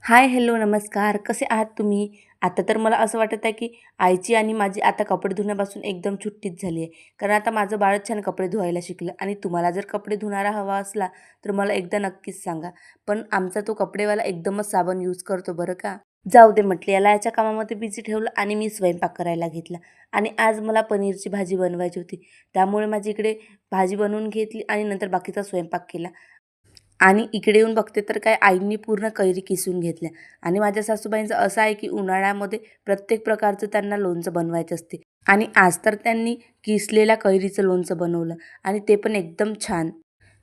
हाय, hello, नमस्कार. कसे आहात तुम्ही? आता तर मला असं वाटत आहे, की आईची आणि माझी आता कपडे धुण्यापासून एकदम सुट्टीच झाली आहे. कारण आता माझं बाळच छान कपडे धुवायला शिकलं आणि तुम्हाला जर कपडे धुणारा हवा असला, तर मला एकदा नक्कीच सांगा. पण आमचा तो कपडेवाला एकदमच साबण यूज करतो बरं का. जाऊ दे म्हटलं, याला याच्या कामामध्ये बिझी ठेवलं आणि मी स्वयंपाक करायला घेतला. आणि आज मला पनीरची भाजी बनवायची होती. त्यामुळे माझी इकडे भाजी बनवून घेतली आणि नंतर बाकीचा स्वयंपाक केला. आणि इकडे येऊन बघते तर काय आईंनी पूर्ण कैरी किसून घेतल्या आणि माझ्या सासूबाईंचं असं आहे की उन्हाळ्यामध्ये प्रत्येक प्रकारचं त्यांना लोणचं बनवायचं असते आणि आज तर त्यांनी किसलेल्या कैरीचं लोणचं बनवलं आणि ते पण एकदम छान.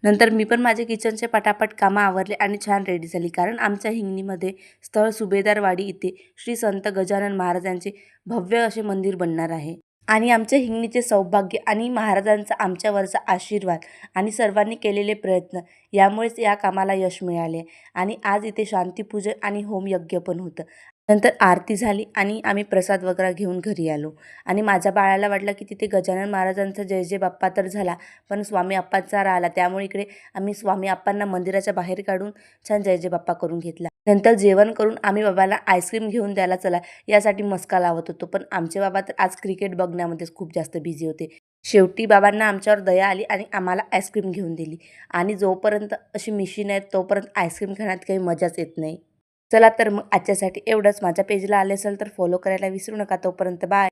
नंतर मी पण माझे किचनचे पटापट कामं आवरले आणि छान रेडी झाली कारण आमच्या हिंगणीमध्ये स्थळ सुभेदारवाडी इथे श्री संत गजानन महाराजांचे भव्य असे मंदिर बनणार आहे. आणि आमच्या हिंगणीचे सौभाग्य आणि महाराजांचा आमच्यावरचा आशीर्वाद आणि सर्वांनी केलेले प्रयत्न यामुळेच या कामाला यश मिळाले आणि आज इथे शांतीपूजन आणि होमयज्ञ पण होतं. नंतर आरती झाली आणि आम्ही प्रसाद वगैरे घेऊन घरी आलो आणि माझ्या बाळाला वाटलं की तिथे गजानन महाराजांचा जय जय बाप्पा तर झाला, पण स्वामी अप्पांचा राहिला. त्यामुळे इकडे आम्ही स्वामी अप्पांना मंदिराच्या बाहेर काढून छान जय जय बाप्पा करून घेतला. नंतर जेवण करून आम्ही बाबाला आईस्क्रीम घेऊन द्यायला चला यासाठी मस्का लावत होतो. पण आमचे बाबा तर आज क्रिकेट बघण्यामध्येच खूप जास्त बिझी होते. शेवटी बाबांना आमच्यावर दया आली आणि आम्हाला आईस्क्रीम घेऊन दिली आणि जोपर्यंत अशी मिशीन आहे तोपर्यंत आईस्क्रीम खाण्यात काही मजाच येत नाही. चला तर मग आजच्यासाठी एवढंच. माझ्या पेजला आले असेल तर फॉलो करायला विसरू नका. तोपर्यंत बाय.